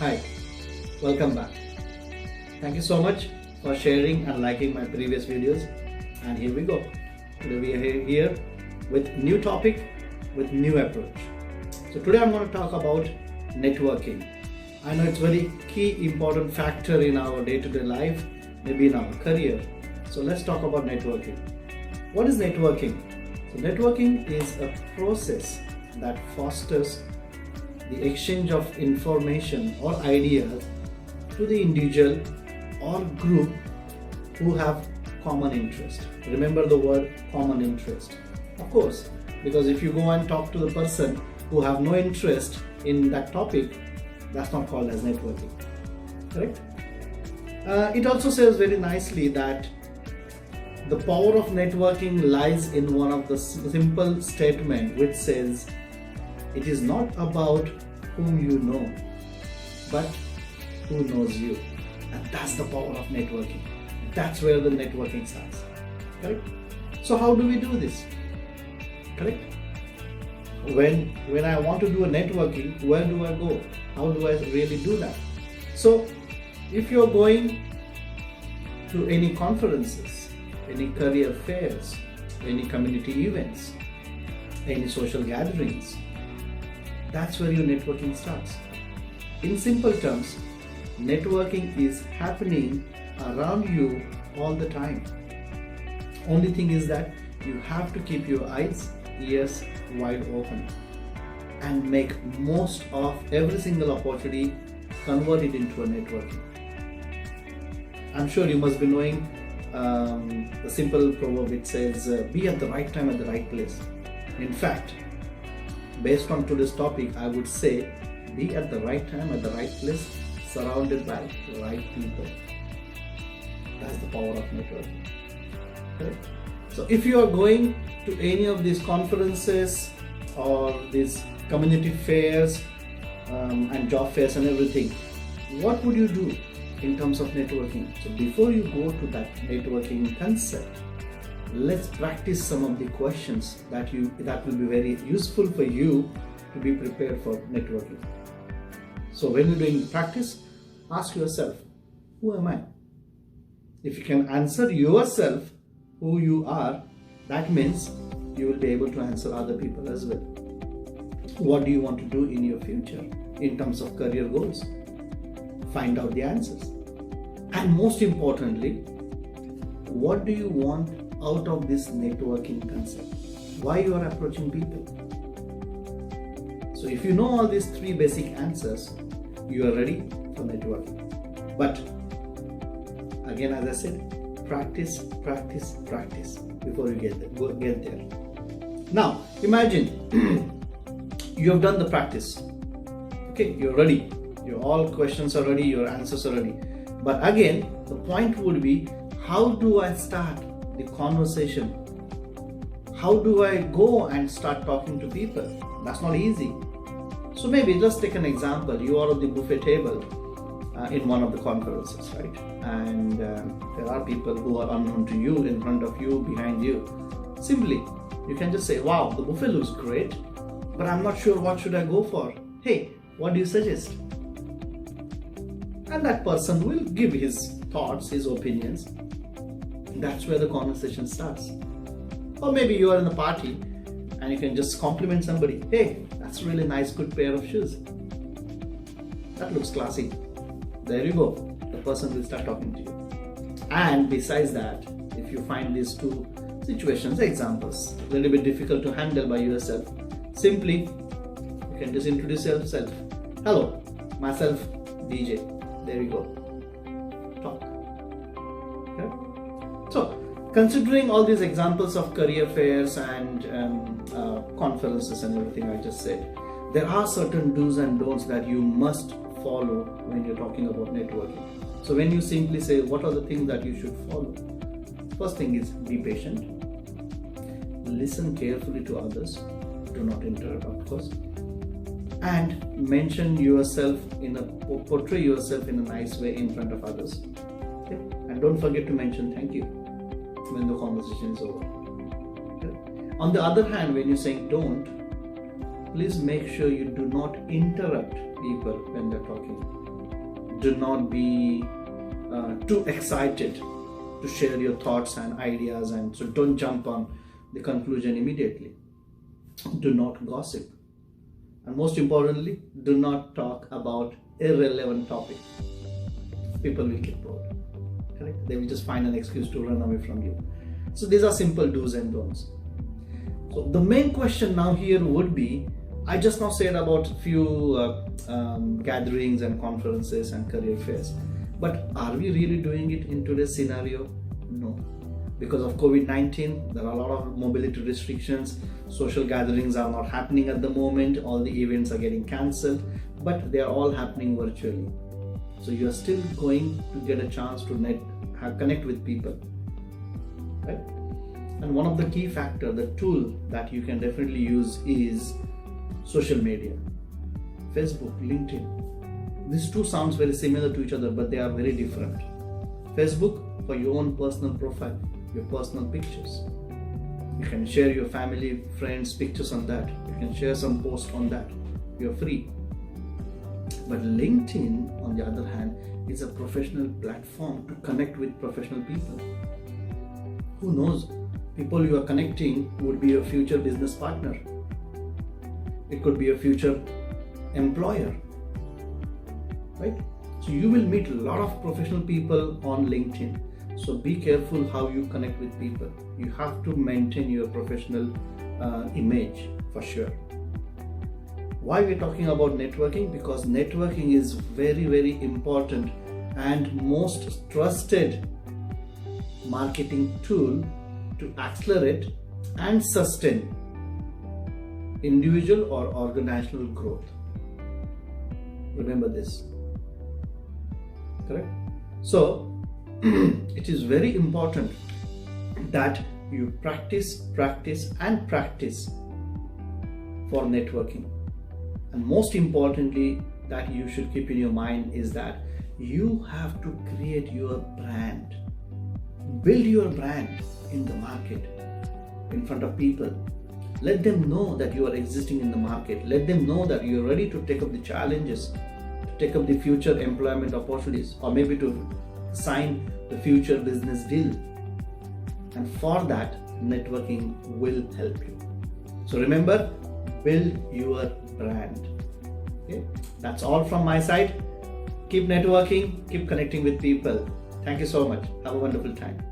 Hi, welcome back. Thank you so much for sharing and liking my previous videos. And here we go. Today we are here with new topic, with new approach. So today I'm going to talk about networking. I know it's very key important factor in our day-to-day life, maybe in our career. So let's talk about networking. What is networking? So networking is a process that fosters the exchange of information or ideas to the individual or group who have common interest. Remember the word common interest. Of course, because if you go and talk to the person who have no interest in that topic, that's not called as networking. Correct? It also says very nicely that the power of networking lies in one of the simple statement which says, it is not about whom you know, but who knows you. And that's the power of networking. That's where the networking starts. Correct? So how do we do this? Correct? When I want to do a networking, where do I go? How do I really do that? So if you're going to any conferences, any career fairs, any community events, any social gatherings, that's where your networking starts. In simple terms, networking is happening around you all the time. Only thing is that you have to keep your eyes, ears wide open and make most of every single opportunity, convert it into a networking. I'm sure you must be knowing the simple proverb which says, be at the right time at the right place. In fact, based on today's topic, I would say be at the right time at the right place, surrounded by the right people. That's the power of networking. Okay? So if you are going to any of these conferences or these community fairs and job fairs and everything, what would you do in terms of networking? So before you go to that networking concept, let's practice some of the questions that will be very useful for you to be prepared for networking. So when you're doing practice, ask yourself, who am I? If you can answer yourself who you are, that means you will be able to answer other people as well. What do you want to do in your future in terms of career goals? Find out the answers. And most importantly, what do you want out of this networking concept? Why you are approaching people? So if you know all these three basic answers, you are ready for networking. But again, as I said, practice before you get there. Now imagine you have done the practice. Okay, you're ready. Your all questions are ready, your answers are ready. But again, the point would be, how do I start the conversation? How do I go and start talking to people? That's not easy. So maybe let's take an example. You are at the buffet table in one of the conferences, right? And there are people who are unknown to you, in front of you, behind you. Simply, you can just say, wow, the buffet looks great, but I'm not sure what should I go for. Hey, what do you suggest? And that person will give his thoughts, his opinions. That's where the conversation starts. Or maybe you are in a party and you can just compliment somebody. Hey, that's a really nice, good pair of shoes. That looks classy. There you go. The person will start talking to you. And besides that, if you find these two situations, examples, a little bit difficult to handle by yourself, simply you can just introduce yourself. Hello, myself, DJ. There you go. Talk. Okay? So, considering all these examples of career fairs and conferences and everything I just said, there are certain do's and don'ts that you must follow when you're talking about networking. So when you simply say, what are the things that you should follow? First thing is, be patient. Listen carefully to others. Do not interrupt, of course. And portray yourself in a nice way in front of others. Okay? And don't forget to mention thank you when the conversation is over. Okay? On the other hand, when you're saying don't, please make sure you do not interrupt people when they're talking. Do not be too excited to share your thoughts and ideas, and so don't jump on the conclusion immediately. Do not gossip, and most importantly, do not talk about irrelevant topics. People will get bored, correct? They will just find an excuse to run away from you. So these are simple do's and don'ts. So the main question now here would be, I just now said about few gatherings and conferences and career fairs, but are we really doing it in today's scenario? No. Because of COVID-19, there are a lot of mobility restrictions. Social gatherings are not happening at the moment. All the events are getting cancelled, but they are all happening virtually. So you are still going to get a chance to connect with people, right? And one of the key factor, the tool that you can definitely use is social media. Facebook, LinkedIn. These two sounds very similar to each other, but they are very different. Facebook for your own personal profile, your personal pictures. You can share your family, friends, pictures on that. You can share some posts on that. You're free. But LinkedIn, on the other hand, is a professional platform to connect with professional people. Who knows? People you are connecting would be your future business partner. It could be a future employer, right? So you will meet a lot of professional people on LinkedIn. So be careful how you connect with people. You have to maintain your professional image for sure. Why we're talking about networking? Because networking is very, very important and most trusted marketing tool to accelerate and sustain individual or organizational growth. Remember this, correct? So it is very important that you practice for networking. And most importantly, that you should keep in your mind is that you have to create your brand. Build your brand in the market, in front of people. Let them know that you are existing in the market. Let them know that you are ready to take up the challenges, to take up the future employment opportunities, or maybe to sign the future business deal. And for that, networking will help you. So remember, build your brand. Okay? That's all from my side. Keep networking, keep connecting with people. Thank you so much. Have a wonderful time.